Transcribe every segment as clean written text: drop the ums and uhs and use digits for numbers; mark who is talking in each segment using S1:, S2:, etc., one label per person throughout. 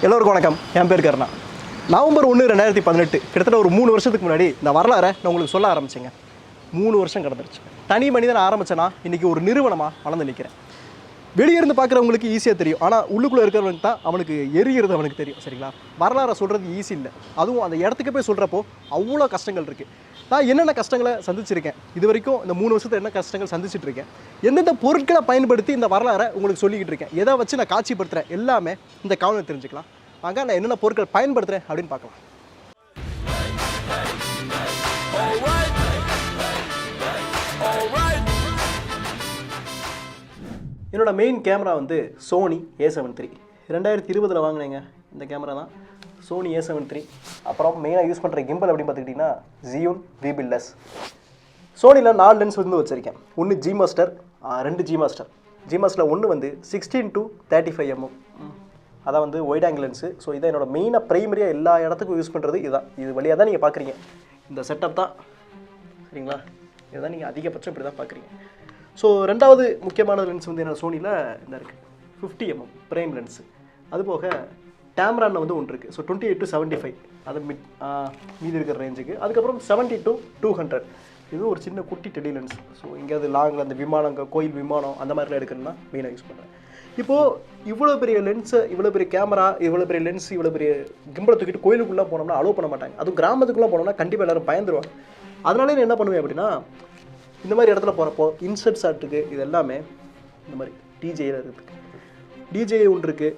S1: எல்லோருக்கும் வணக்கம். என் பேர் கருணா. நவம்பர் 1, 2018 கிட்டத்தட்ட ஒரு 3 வருஷத்துக்கு முன்னாடி இந்த வரலாறை நான் உங்களுக்கு சொல்ல ஆரம்பிச்சேங்க. 3 வருஷம் கடந்துருச்சு. தனி மனிதன் ஆரம்பிச்சேன்னா இன்றைக்கி ஒரு நிறுவனமாக வளர்ந்து நிற்கிறேன். வெளியே இருந்து பார்க்குறவங்களுக்கு ஈஸியாக தெரியும், ஆனால் உள்ளுக்குள்ளே இருக்கிறவனுக்கு தான் அவனுக்கு எரிகிறது அவனுக்கு தெரியும். சரிங்களா? வரலாறை சொல்கிறது ஈஸி இல்லை. அதுவும் அந்த இடத்துக்கு போய் சொல்கிறப்போ அவ்வளோ கஷ்டங்கள் இருக்குது. நான் என்னென்ன கஷ்டங்களை சந்திச்சிருக்கேன், இது வரைக்கும் இந்த 3 வருஷத்தில் என்ன கஷ்டங்கள் சந்திச்சுட்டு இருக்கேன், எந்தெந்த பொருட்களை பயன்படுத்தி இந்த வரலாறை உங்களுக்கு சொல்லிக்கிட்டு இருக்கேன், எதை வச்சு நான் காட்சிப்படுத்துகிறேன், எல்லாமே இந்த காணொலியில் தெரிஞ்சுக்கலாம். வாங்க, நான் என்னென்ன பொருட்கள் பயன்படுத்துகிறேன் அப்படின்னு பார்க்கலாம். என்னோட மெயின் கேமரா வந்து சோனி A7 III 2020 வாங்கினேங்க. இந்த கேமரா தான் சோனி A7 III. அப்புறம் மெயினாக யூஸ் பண்ணுற கிம்பல் அப்படின்னு பார்த்துக்கிட்டிங்கன்னா ஜியூன் விபிஎல்எஸ். சோனியில் 4 லென்ஸ் வந்து வச்சுருக்கேன். ஒன்று G master, 2 G master. G மாஸ்டரில் ஒன்று வந்து 16-35 mm, அதான் வந்து ஒயிட் ஆங்கிள் லென்ஸு. ஸோ இதை என்னோட மெயினாக ப்ரைமரியாக எல்லா இடத்துக்கும் யூஸ் பண்ணுறது இதுதான். இது வழியாக தான் நீங்கள் பார்க்குறீங்க. இந்த செட்டப் தான், சரிங்களா? இதுதான் நீங்கள் அதிகபட்சம் இப்படி தான் பார்க்குறீங்க. ஸோ ரெண்டாவது முக்கியமான லென்ஸ் வந்து என்ன சோனியில் இந்த இருக்குது 50 mm ப்ரைம் லென்ஸு. அதுபோக டேம்ரானில் வந்து ஒன்று இருக்குது. ஸோ 28-75 அது மீதி இருக்கிற ரேஞ்சுக்கு. அதுக்கப்புறம் 70-200 இது ஒரு சின்ன குட்டி டெடி லென்ஸ். ஸோ எங்கேயாவது லாங்கில் அந்த விமானங்கள், கோயில் விமானம் அந்த மாதிரிலாம் எடுக்கணும்னா மெயினாக யூஸ் பண்ணுறேன். இப்போது இவ்வளோ பெரிய லென்ஸு, இவ்வளோ பெரிய கேமரா, இவ்வளோ பெரிய லென்ஸ், இவ்வளோ பெரிய கிம்பலை தூக்கிட்டு கோயிலுக்குள்ளே போனோம்னா அலோவ் பண்ண மாட்டாங்க. அதுவும் கிராமத்துக்குள்ளே போனோம்னா கண்டிப்பாக எல்லோரும் பயந்துருவாங்க. அதனாலே நான் என்ன பண்ணுவேன் அப்படின்னா, இந்த மாதிரி இடத்துல போகிறப்போ இன்சர்ட் ஷாட்டுக்கு இது எல்லாமே இந்த மாதிரி டிஜேயில் இருக்குது. டிஜே ஒன்று இருக்குது,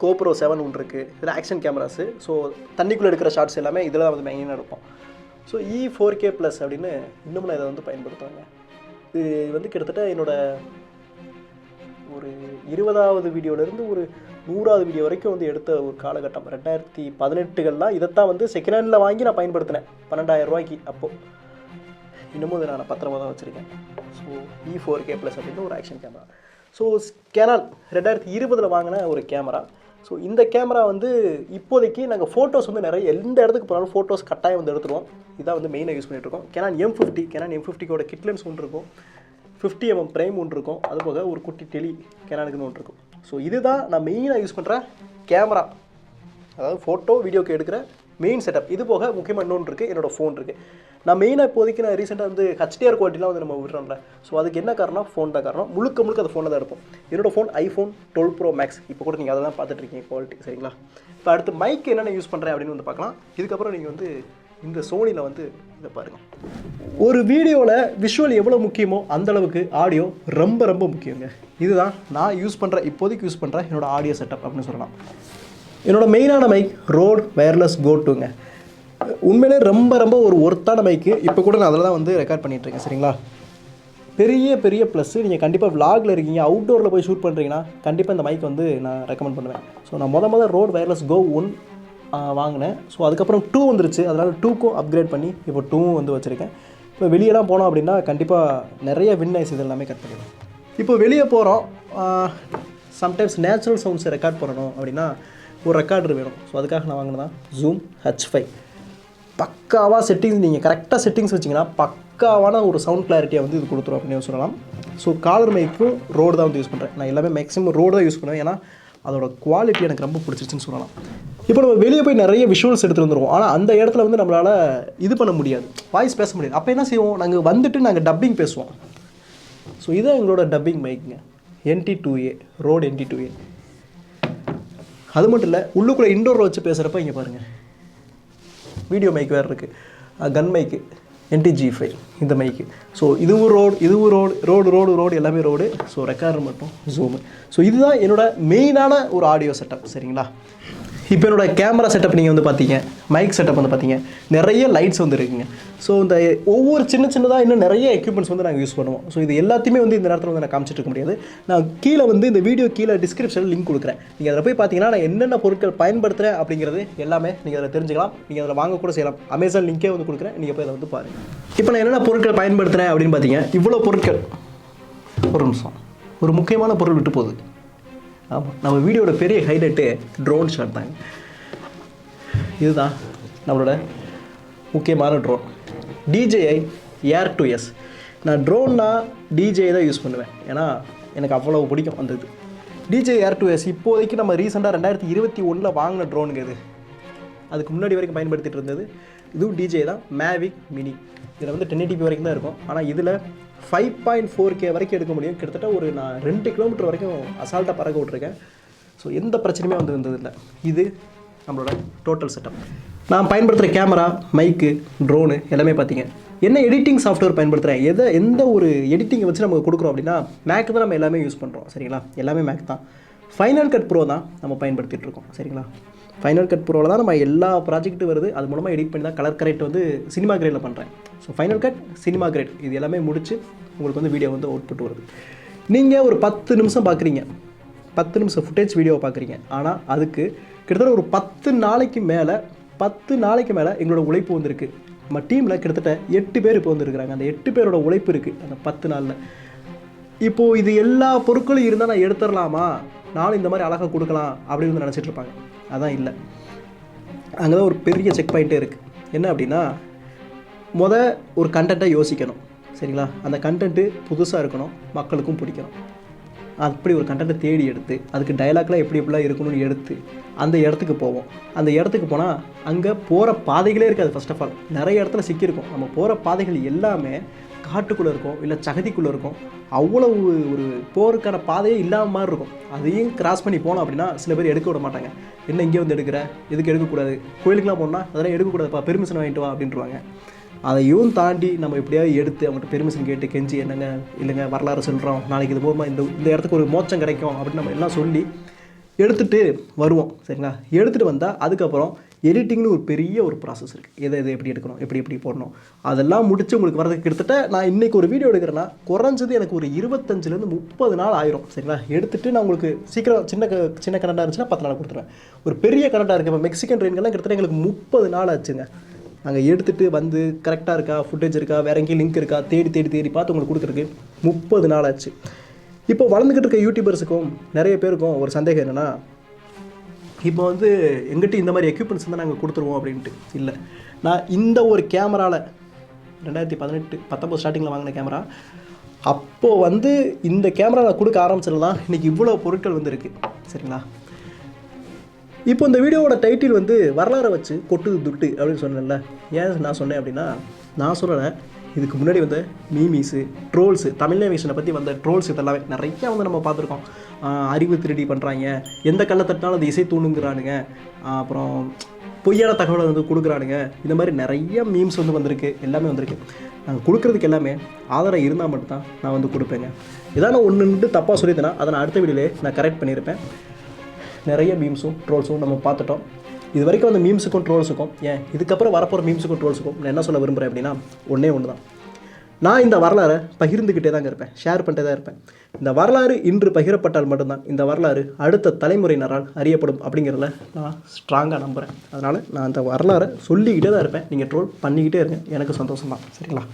S1: கோப்ரோ 7 ஒன்று இருக்குது. இதில் ஆக்ஷன் கேமராஸு. ஸோ தண்ணிக்குள்ளே எடுக்கிற ஷார்ட்ஸ் எல்லாமே இதில் தான் வந்து மெயினாக எடுப்போம். ஸோ E4K+ அப்படின்னு இன்னும் நான் இதை வந்து பயன்படுத்துவாங்க. இது வந்து கிட்டத்தட்ட என்னோடய ஒரு 20வது வீடியோலேருந்து ஒரு 100வது வீடியோ வரைக்கும் வந்து எடுத்த ஒரு காலகட்டம் 2018 இதைத்தான் வந்து செகண்ட் ஹேண்டில் வாங்கி நான் பயன்படுத்தினேன் 12,000 ரூபாய்க்கு. அப்போது இன்னமும் இதை நான் பத்திரமா தான் வச்சுருக்கேன். ஸோ E4K+ அப்படின்னு ஒரு ஆக்ஷன் கேமரா. ஸோ கேனான் 2020 வாங்கின ஒரு கேமரா. ஸோ இந்த கேமரா வந்து இப்போதைக்கு நாங்கள் ஃபோட்டோஸ் வந்து நிறைய எந்த இடத்துக்கு போனாலும் ஃபோட்டோஸ் கட்டாயம் வந்து எடுத்துருவோம். இதான் வந்து மெயினாக யூஸ் பண்ணிகிட்ருக்கோம். கேனான் M50க்கோட கிட் லென்ஸ் ஒன்று இருக்கும், 50 mm ப்ரைம் ஒன்று இருக்கும், அதுபோக ஒரு குட்டி டெலி கேனானுக்குன்னு ஒன்று இருக்கும். ஸோ இதுதான் நான் மெயினாக யூஸ் பண்ணுற கேமரா, அதாவது ஃபோட்டோ வீடியோக்கு எடுக்கிற மெயின் செட்டப். இது போக முக்கியமாக இன்னொன்று இருக்குது, என்னோடய ஃபோன் இருக்குது. நான் மெயினாக இப்போதைக்கு நான் ரீசெண்டாக வந்து HDR குவாலிட்டிலாம் வந்து நம்ம விடுறோம்ல. ஸோ அதுக்கு என்ன காரணம்? ஃபோன் தான் காரணம். முழுக்க அது ஃபோனில் தான் எடுப்போம். என்னோடய ஃபோன் iPhone 12 Pro Max. இப்போ கூட நீங்கள் அதை தான் பார்த்துட்ருக்கீங்க குவாலிட்டி, சரிங்களா? இப்போ அடுத்து மைக் என்னென்ன யூஸ் பண்ணுறேன் அப்படின்னு வந்து பார்க்கலாம். இதுக்கப்புறம் நீங்கள் வந்து இந்த சோனியில் வந்து இதை பாருங்கள். ஒரு வீடியோவில் விஷுவல் எவ்வளோ முக்கியமோ அந்தளவுக்கு ஆடியோ ரொம்ப முக்கியங்க. இதுதான் நான் இப்போதைக்கு யூஸ் பண்ணுற என்னோடய ஆடியோ செட்டப் அப்படின்னு சொல்லலாம். என்னோடய மெயினான மைக் ரோட் வயர்லெஸ் கோ 2ங்க. உண்மையிலே ரொம்ப ஒரு ஒர்த்தான மைக்கு. இப்போ கூட நான் அதில் தான் வந்து ரெக்கார்ட் பண்ணிகிட்ருக்கேன், சரிங்களா? பெரிய ப்ளஸ்ஸு. நீங்கள் கண்டிப்பாக விளாகில் இருக்கீங்க, அவுட்டோரில் போய் ஷூட் பண்ணுறீங்கன்னா கண்டிப்பாக இந்த மைக் வந்து நான் ரெக்கமெண்ட் பண்ணுவேன். ஸோ நான் முதல் ரோட் வயர்லெஸ் கோ 1 வாங்கினேன். ஸோ அதுக்கப்புறம் 2 வந்துருச்சு. அதனால் 2க்கும் அப்கிரேட் பண்ணி இப்போ 2 வந்து வச்சுருக்கேன். இப்போ வெளியெல்லாம் போனோம் அப்படின்னா கண்டிப்பாக நிறைய வின் நாய்ஸ் இது எல்லாமே கட் பண்ணிடுவோம். இப்போ வெளியே போகிறோம், சம்டைம்ஸ் நேச்சுரல் சவுண்ட்ஸை ரெக்கார்ட் பண்ணணும் அப்படின்னா ஒரு ரெக்கார்டர் வேணும். ஸோ அதுக்காக நான் வாங்கினதான் Zoom H5. பக்காவாக செட்டிங்ஸ், நீங்கள் கரெக்டாக செட்டிங்ஸ் வச்சிங்கன்னா பக்காவான ஒரு சவுண்ட் கிளாரிட்டியை வந்து இது கொடுத்துரும் அப்படின்னு சொல்லலாம். ஸோ காலர் மைக்கும் ரோடு தான் வந்து யூஸ் பண்ணுறேன். நான் எல்லாமே மேக்ஸிமம் ரோடு தான் யூஸ் பண்ணுவேன். ஏன்னா அதோட குவாலிட்டி எனக்கு ரொம்ப பிடிச்சிருச்சுன்னு சொல்லலாம். இப்போ நம்ம வெளியே போய் நிறைய விஷுவல்ஸ் எடுத்துகிட்டு வந்துடுவோம். ஆனால் அந்த இடத்துல வந்து நம்மளால் இது பண்ண முடியாது, வாய்ஸ் பேச முடியாது. அப்போ என்ன செய்வோம்? நாங்கள் டப்பிங் பேசுவோம். ஸோ இதான் எங்களோட டப்பிங் மைக்குங்க, NT2A, ரோடு NT2A. அது மட்டும் இல்லை, உள்ளுக்குள்ளே இன்டோரில் வச்சு பேசுகிறப்ப இங்கே பாருங்கள், வீடியோ மைக் வேறு இருக்குது, கன் மைக்கு NT-G5 இந்த மைக்கு. ஸோ இதுவும் ரோடு எல்லாமே ரோடு. ஸோ ரெக்கார்டர் மட்டும் ஜூமு. ஸோ இதுதான் என்னோடய மெயினான ஒரு ஆடியோ செட்டப், சரிங்களா? இப்போ என்னோடய கேமரா செட்டப் நீங்கள் வந்து பார்த்தீங்க, மைக் செட்டப் வந்து பார்த்தீங்க, நிறைய லைட்ஸ் வந்து இருக்குங்க. ஸோ இந்த ஒவ்வொரு சின்னதாக இன்னும் நிறைய எக்யூப்மெண்ட்ஸ் வந்து நாங்கள் யூஸ் பண்ணுவோம். ஸோ இது எல்லாத்தையுமே வந்து இந்த நேரத்தில் வந்து நான் காமிச்சிட்டு இருக்க முடியாது. நான் கீழே வந்து இந்த வீடியோ கீழே டிஸ்கிரிப்ஷனில் லிங்க் கொடுக்குறேன். நீங்கள் அதில் போய் பார்த்தீங்கன்னா நான் என்னென்ன பொருட்கள் பயன்படுத்துகிறேன் அப்படிங்கிறது எல்லாமே நீங்கள் அதில் தெரிஞ்சுக்கலாம். நீங்கள் அதில் வாங்கக்கூட செய்யலாம். அமேசான் லிங்கே வந்து கொடுக்குறேன், நீங்கள் போய் அதை வந்து பாருங்கள். இப்போ நான் என்னென்ன பொருட்கள் பயன்படுத்துகிறேன் அப்படின்னு பார்த்தீங்க, இவ்வளோ பொருட்கள். ஒரு நிமிஷம், ஒரு முக்கியமான பொருள் விட்டு போகுது. ஆமாம், நம்ம வீடியோட பெரிய ஹைலைட்டு ட்ரோன் ஷாட் தாங்க. இதுதான் நம்மளோட முக்கியமான ட்ரோன், DJI Air 2S. நான் ட்ரோன்னா DJI தான் யூஸ் பண்ணுவேன். ஏன்னா எனக்கு அவ்வளோ பிடிக்கும் அந்த இது. DJI Air 2S இப்போதைக்கு நம்ம ரீசெண்டாக 2021 வாங்கின ட்ரோனுங்க இது. அதுக்கு முன்னாடி வரைக்கும் பயன்படுத்திட்டு இருந்தது இதுவும் DJI தான், மேவிக் மினி. இதில் வந்து 1080p வரைக்கும் தான் இருக்கும். ஆனால் இதில் 5.4K வரைக்கும் எடுக்க முடியும். கிட்டத்தட்ட நான் 2 கிலோமீட்டர் வரைக்கும் அசால்ட்டாக பறக்க விட்ருக்கேன். ஸோ எந்த பிரச்சனையுமே வந்து இருந்ததில்லை. இது நம்மளோட டோட்டல் செட்டப். நான் பயன்படுத்துகிற கேமரா, மைக்கு, ட்ரோனு எல்லாமே பார்த்தீங்க. என்ன எடிட்டிங் சாஃப்ட்வேர் பயன்படுத்துகிறேன், எந்த ஒரு எடிட்டிங்கை வச்சு நமக்கு கொடுக்குறோம் அப்படின்னா மேக் தான் நம்ம எல்லாமே யூஸ் பண்ணுறோம். சரிங்களா, எல்லாமே மேக் தான். ஃபைனல் கட் ப்ரோ தான் நம்ம பயன்படுத்திகிட்டு இருக்கோம். சரிங்களா, ஃபைனல் கட் ப்ரோவில் தான் நம்ம எல்லா ப்ராஜெக்ட்டும் வருது. அது மூலமாக எடிட் பண்ணி தான் கலர் கரெக்ட் வந்து சினிமா கிரேடில் பண்ணுறேன். So final cut, cinema grade இது எல்லாமே முடிச்சு உங்களுக்கு வந்து வீடியோ வந்து அவுட்புட் வருது. நீங்கள் ஒரு 10 நிமிஷம் பார்க்குறீங்க, 10 நிமிஷம் ஃபுட்டேஜ் வீடியோவை பார்க்குறீங்க. ஆனால் அதுக்கு கிட்டத்தட்ட ஒரு 10 நாளைக்கு மேலே எங்களோட உழைப்பு வந்திருக்கு. நம்ம டீமில் கிட்டத்தட்ட 8 பேர் இப்போ வந்துருக்குறாங்க. அந்த 8 பேரோட உழைப்பு இருக்குது அந்த 10 நாளில். இப்போது இது எல்லா பொருட்களும் இருந்தால் நான் எடுத்துடலாமா, நானும் இந்த மாதிரி அழகாக கொடுக்கலாம் அப்படின்னு வந்து நினச்சிட்டு இருப்பாங்க. அதான் இல்லை, அங்கே தான் ஒரு பெரிய செக் பாயிண்ட்டே இருக்குது. என்ன அப்படின்னா, ஒரு கண்டென்ட்டை யோசிக்கணும். சரிங்களா, அந்த கண்டென்ட்டு புதுசாக இருக்கணும், மக்களுக்கும் பிடிக்கணும். அப்படி ஒரு கண்டென்ட்டை தேடி எடுத்து அதுக்கு டைலாக்லாம் எப்படிலாம் இருக்கணும்னு எடுத்து அந்த இடத்துக்கு போவோம். அந்த இடத்துக்கு போனால் அங்கே போகிற பாதைகளே இருக்காது. ஃபர்ஸ்ட் ஆஃப் ஆல் நிறைய இடத்துல சிக்கியிருக்கும். நம்ம போகிற பாதைகள் எல்லாமே காட்டுக்குள்ளே இருக்கும், இல்லை சகதிக்குள்ளே இருக்கும். அவ்வளவு ஒரு போருக்கான பாதையே இல்லாமல் மாதிரி இருக்கும். அதையும் கிராஸ் பண்ணி போனோம் அப்படின்னா சில பேர் எடுக்க விட மாட்டாங்க. என்ன இங்கே வந்து எடுக்கிற, எதுக்கு எடுக்கக்கூடாது, கோயிலுக்குலாம் போனால் அதெல்லாம் எடுக்கக்கூடாதுப்பா, பெர்மிஷன் வாங்கிட்டு வா அப்படின்ட்டுருவாங்க. அதையும் தாண்டி நம்ம எப்படியாவது எடுத்து அவங்கள்ட்ட பெர்மிஷன் கேட்டு கெஞ்சி, என்னங்க இல்லைங்க வரலாறு சொல்கிறோம், நாளைக்கு இது போகுமா, இந்த இடத்துக்கு ஒரு மோட்சம் கிடைக்கும் அப்படின்னு நம்ம எல்லாம் சொல்லி எடுத்துகிட்டு வருவோம். சரிங்களா, எடுத்துகிட்டு வந்தால் அதுக்கப்புறம் எடிட்டிங்னு ஒரு பெரிய ஒரு ப்ராசஸ் இருக்குது. எதை எப்படி எடுக்கணும், எப்படி போடணும், அதெல்லாம் முடித்து உங்களுக்கு வரதுக்கு கிட்டத்தட்ட நான் இன்றைக்கி ஒரு வீடியோ எடுக்கிறேன்னா குறைஞ்சது எனக்கு ஒரு 25 to 30 நாள் ஆயிரும். சரிங்களா, எடுத்துகிட்டு நான் உங்களுக்கு சீக்கிரம் சின்ன கரண்டாக இருந்துச்சுன்னா 10 நாள் கொடுத்துருவேன். ஒரு பெரிய கரண்டாக இருக்குது, இப்போ மெக்சிகன் ட்ரெயின்கெல்லாம் கிட்டத்தட்ட எங்களுக்கு 30 நாள் ஆச்சுங்க. நாங்கள் எடுத்துகிட்டு வந்து கரெக்டாக இருக்கா, ஃபுட்டேஜ் இருக்கா, வேறு எங்கேயும் லிங்க் இருக்கா, தேடி பார்த்து உங்களுக்கு கொடுக்குறதுக்கு 30 நாள் ஆச்சு. இப்போ வளர்ந்துக்கிட்டு இருக்க யூடியூபர்ஸுக்கும் நிறைய பேருக்கும் ஒரு சந்தேகம் என்னென்னா, இப்போ வந்து எங்கிட்ட இந்த மாதிரி எக்யூப்மெண்ட்ஸ் தான் நாங்கள் கொடுத்துருவோம் அப்படின்ட்டு. இல்லை, நான் இந்த ஒரு கேமராவில் 2018-19 ஸ்டார்டிங்கில் வாங்கின கேமரா, அப்போது வந்து இந்த கேமரா நான் கொடுக்க ஆரம்பிச்சிடலாம். இன்றைக்கி இவ்வளோ பொருட்கள் வந்து இருக்குது. சரிங்களா, இப்போ இந்த வீடியோவோட டைட்டில் வந்து வரலாறை வச்சு கொட்டு துட்டு அப்படின்னு சொன்னேன்ல. ஏன் நான் சொன்னேன் அப்படின்னா, நான் சொல்லலை, இதுக்கு முன்னாடி வந்து மீமீஸு, ட்ரோல்ஸு, தமிழ்நேவிகேஷனை பற்றி வந்த ட்ரோல்ஸ் இதெல்லாமே நிறையா வந்து நம்ம பார்த்துருக்கோம். அறிவு திருடி பண்ணுறாங்க, எந்த கல்லை தட்டினாலும் அது இசை தூணுங்கிறானுங்க, அப்புறம் பொய்யான தகவலை வந்து கொடுக்குறானுங்க. இந்த மாதிரி நிறைய மீம்ஸ் வந்து வந்திருக்கு, எல்லாமே வந்திருக்கு. நாங்கள் கொடுக்குறதுக்கு எல்லாமே ஆதாரம் இருந்தால் மட்டும்தான் நான் வந்து கொடுப்பேங்க. ஏதாவது ஒன்று தப்பாக சொல்லியிருந்தேன்னா அதை நான் அடுத்த வீடியோவிலே நான் கரெக்ட் பண்ணியிருப்பேன். நிறைய மீம்ஸும் ட்ரோல்ஸும் நம்ம பார்த்துட்டோம். இது வரைக்கும் அந்த மீம்ஸுக்கும் ட்ரோல்ஸுக்கும், இதுக்கப்புறம் வரப்போகிற மீம்ஸுக்கும் ட்ரோல்ஸுக்கும் நான் என்ன சொல்ல விரும்புகிறேன் அப்படின்னா, ஒன்று தான். நான் இந்த வரலாறை பகிர்ந்துக்கிட்டே தாங்க இருப்பேன், ஷேர் பண்ணிட்டே தான் இருப்பேன். இந்த வரலாறு இன்று பகிரப்பட்டால் மட்டும்தான் இந்த வரலாறு அடுத்த தலைமுறையினரால் அறியப்படும் அப்படிங்கிறத நான் ஸ்ட்ராங்காக நம்புகிறேன். அதனால் நான் அந்த வரலாறை சொல்லிக்கிட்டே தான் இருப்பேன். நீங்கள் ட்ரோல் பண்ணிக்கிட்டே இருங்க, எனக்கு சந்தோஷம் தான். சரிங்களா,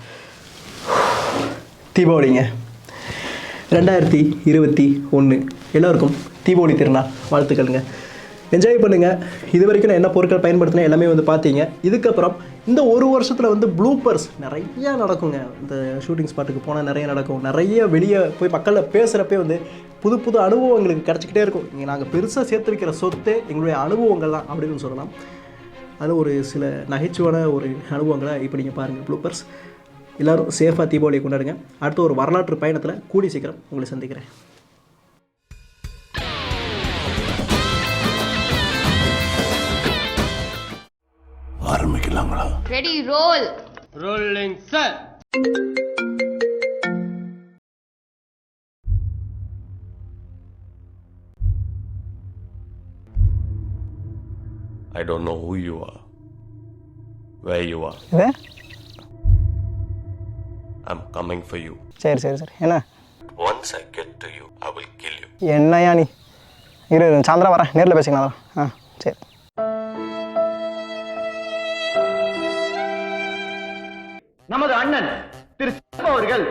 S1: தீபாவளிங்க 2021 எல்லோருக்கும் தீபாவளி திருநாள் வாழ்த்துக்களுங்க. என்ஜாய் பண்ணுங்கள். இது வரைக்கும் நான் என்ன பொருட்கள் பயன்படுத்தினேன் எல்லாமே வந்து பார்த்தீங்க. இதுக்கப்புறம் இந்த ஒரு வருஷத்தில் வந்து ப்ளூப்பர்ஸ் நிறையா நடக்குங்க. இந்த ஷூட்டிங் ஸ்பாட்டுக்கு போனால் நிறைய நடக்கும். நிறைய வெளியே போய் மக்களில் பேசுகிறப்பே வந்து புது அனுபவங்களுக்கு கிடச்சிக்கிட்டே இருக்கும். இங்கே நாங்கள் பெருசாக சேர்த்து வைக்கிற சொத்து எங்களுடைய அனுபவங்கள் தான் அப்படின்னு சொல்லலாம். அது ஒரு சில நகைச்சுவான ஒரு அனுபவங்களை இப்போ நீங்கள் பாருங்கள். ப்ளூப்பர்ஸ் எல்லோரும் சேஃபாக தீபாவளியை கொண்டாடுங்க. அடுத்த ஒரு வரலாற்று பயணத்தில் கூடி சீக்கிரம் உங்களை சந்திக்கிறேன். ஆரம்பிக்கலாங்களா?
S2: Ready, roll.
S3: Rolling sir.
S4: I don't know who you are, where you are. I'm coming for you.
S1: சரி என்ன?
S4: Once I get to you, I will kill you.
S1: என்னையா நீ? இரு சாயந்தரம் வரேன், நேரில் பேசிக்கலாம். சரி.
S3: நமது அண்ணன் திரு அவர்கள்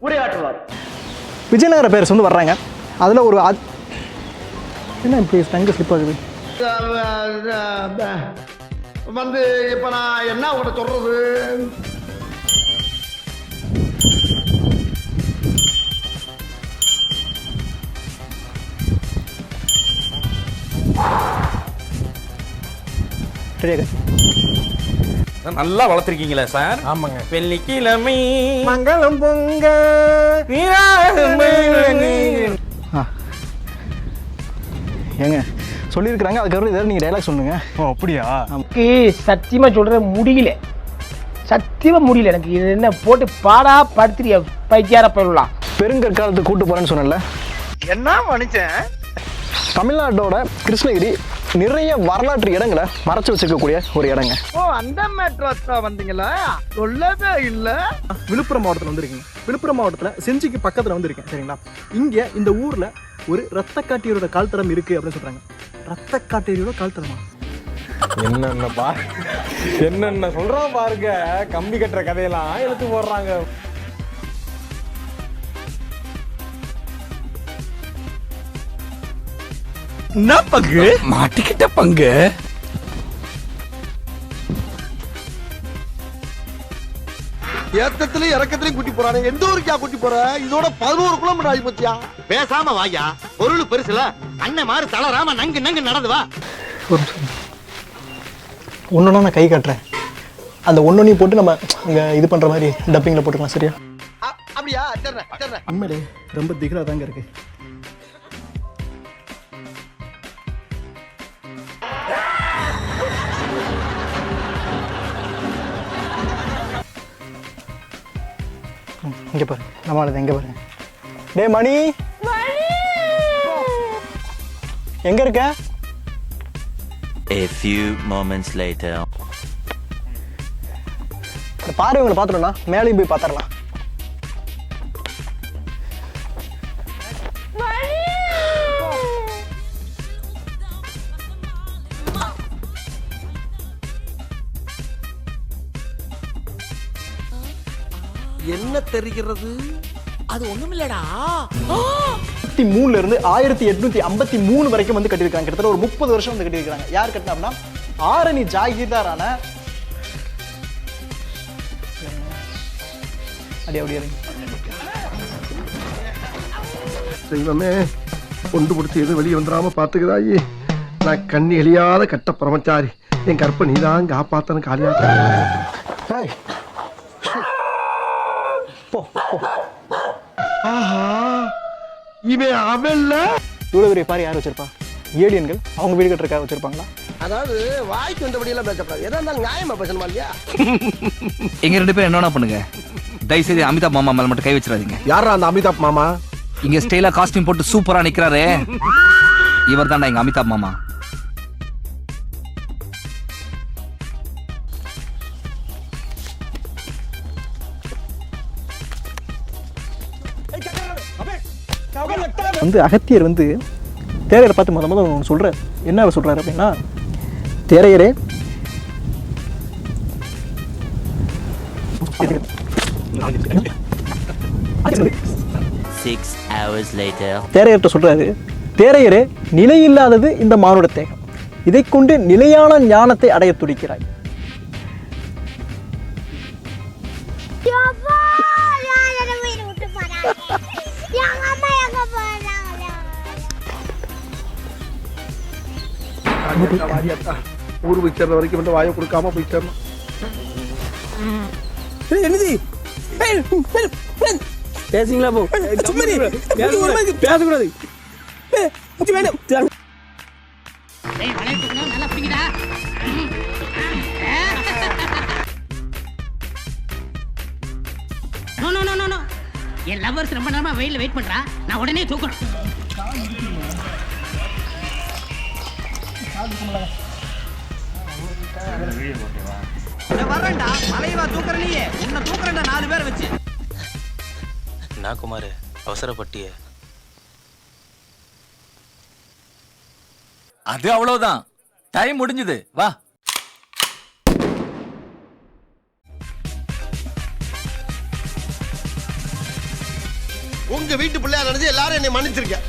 S3: உரையாற்றுவார்.
S1: விஜயநகர பேர் வந்து வர்றாங்க. அதில் ஒரு என்ன இப்படி தங்க ஸ்லிப் ஆகுது
S3: வந்து இப்போ நான் என்ன உங்கள்கிட்ட சொல்றது?
S1: சரியா?
S2: நல்லா வளர்த்துருக்கீங்களா சார்?
S1: ஆமாங்க.
S2: வெள்ளிக்கிழமை
S1: மங்களம் பொங்க ஏங்க சொல்லியிருக்கிறாங்க, அதுக்கப்புறம் ஏதாவது நீங்கள் டைலாக் சொல்லுங்க.
S5: ஓ அப்படியா?
S6: எனக்கு சத்தியமா சொல்ற முடியல, சத்தியமா முடியல. எனக்கு இது என்ன போட்டு பாடா படுத்துறிய பைத்தியார போயிடலாம்.
S1: பெருங்கற்காலத்துக்கு கூட்டு போறேன்னு சொன்னேன்ல,
S3: என்ன மனுஷன்?
S1: தமிழ்நாட்டோட கிருஷ்ணகிரி நிறைய வரலாற்று இடங்களை மறைச்சு வச்சிருக்கக்கூடிய ஒரு இடங்க.
S3: ஓ அந்த மெட்ரோ வந்தீங்களா? சொல்லவே இல்ல.
S1: விழுப்புரம் மாவட்டத்தில் வந்திருக்கீங்க. விழுப்புரம் மாவட்டத்தில் செஞ்சிக்கு பக்கத்தில் வந்திருக்கேன், சரிங்களா? இங்கே இந்த ஊரில் ஒரு ரத்த காட்டியரோட கால் தடம் இருக்குது அப்படின்னு சொல்கிறாங்க. ரத்த காட்டியரோட கால் தடமா?
S5: என்னென்ன சொல்றான் பாருங்க. கம்பி கட்டுற கதையெல்லாம் எழுத்து போடுறாங்க.
S2: என்ன பங்கு மாட்டிக்கிட்ட பங்கு?
S3: ஏத்தத்திலயும் இறக்கத்திலயும் கூட்டி போறானே. எந்த ஊருக்கா கூட்டி போற? இதோட 11 கிலோமீட்டர் ஆகி போச்சியா?
S7: பேசாம வாயா, பொருள் பெருசுல அண்ணன் மாதிரி தளராம நங்கு நங்கு நடந்து வா.
S1: ஒன்றுனா நான் கை காட்டுறேன், அந்த ஒன்னொன்னையும் போட்டு நம்ம இங்கே இது பண்ணுற மாதிரி டப்பிங்கில் போட்டுக்கலாம், சரியா?
S3: அப்படியா? சரி.
S1: உண்மையிலே ரொம்ப திகிலாக தாங்க இருக்கு. இங்கே பாரு, நம்மளது எங்கே பாருங்க. டே மணி, எங்க இருக்க?
S8: A few moments later.
S1: இந்த பாருவங்களை பார்த்துட்டோம்னா மேலேயும் போய் பார்த்துடலாம்.
S3: என்ன தெரிகிறது?
S7: அது ஒண்ணுமில்லடா.
S1: 1953 இருந்து 1853 வரைக்கும் வந்து கட்டியிருக்காங்க. கிட்டத்தட்ட ஒரு 30 வருஷம் வந்து கட்டியிருக்காங்க. யார் கட்டினா? ஆரணி ஜாகிர்தாரான
S3: தெய்வமே, கொண்டு பிடிச்சி எதுவும் வெளியே வந்துடாம பாத்துக்கிறாயே. நான் கண்ணி எழியாத கட்ட பிரமச்சாரி, என் கற்ப நீதான் காப்பாத்தனு காலியா. இவன் அவன்ல
S1: இவ்வளவு பெரிய பாரு யார் வச்சிருப்பா? ஏலியன்கள் அவங்க வீடு கட்டுறதுக்காக வச்சிருப்பாங்களா?
S3: அதாவது வாய்க்கு வந்தபடி எல்லாம் பேசப்படாது. எதா இருந்தாலும் நியாயமா பேசணுமா இல்லையா?
S2: எங்க 2 பேரும் என்ன பண்ணுங்க, தயவுசெய்து அமிதாப் மாமா மேல மட்டும் கை வச்சிடாதீங்க.
S3: யாரா அந்த அமிதாப் மாமா?
S2: இங்க ஸ்டைலா காஸ்டியூம் போட்டு சூப்பரா நிக்கிறாரே, இவர் தான்டா எங்க அமிதாப் மாமா.
S1: வந்து அகத்தியர் வந்து தேரையரை பார்த்து முத ஒன்று சொல்கிறார். என்ன அவர் சொல்கிறார் அப்படின்னா, தேரையரே,
S8: 6 hours later.
S1: தேரையர்கிட்ட சொல்கிறாரு, தேரையரே, நிலையில்லாதது இந்த மானுட தேகம், இதை கொண்டு நிலையான ஞானத்தை அடைய துடிக்கிறாய்.
S3: ஊர் போய் சேர்ற வரைக்கும் வந்து வாயை கொடுக்காம போய் சேரணும்.
S6: பேசுங்களா போ, பேசக்கூடாது.
S7: என் லவர்ஸ் ரொம்ப நேரமா வெயில்ல வெயிட் பண்றா, நான் உடனே தூக்கணும். வரேன்டா, மலையவா தூக்குற நீயே, உன்னை தூக்குறேன்டா 4 பேரை வச்சு.
S8: நான் குமார் அவசரப்பட்டிய.
S2: அது அவ்வளவுதான், டைம் முடிஞ்சது, வா.
S3: உங்க வீட்டு பிள்ளையா நினைச்சு எல்லாரும் என்னை மன்னிச்சிருக்க.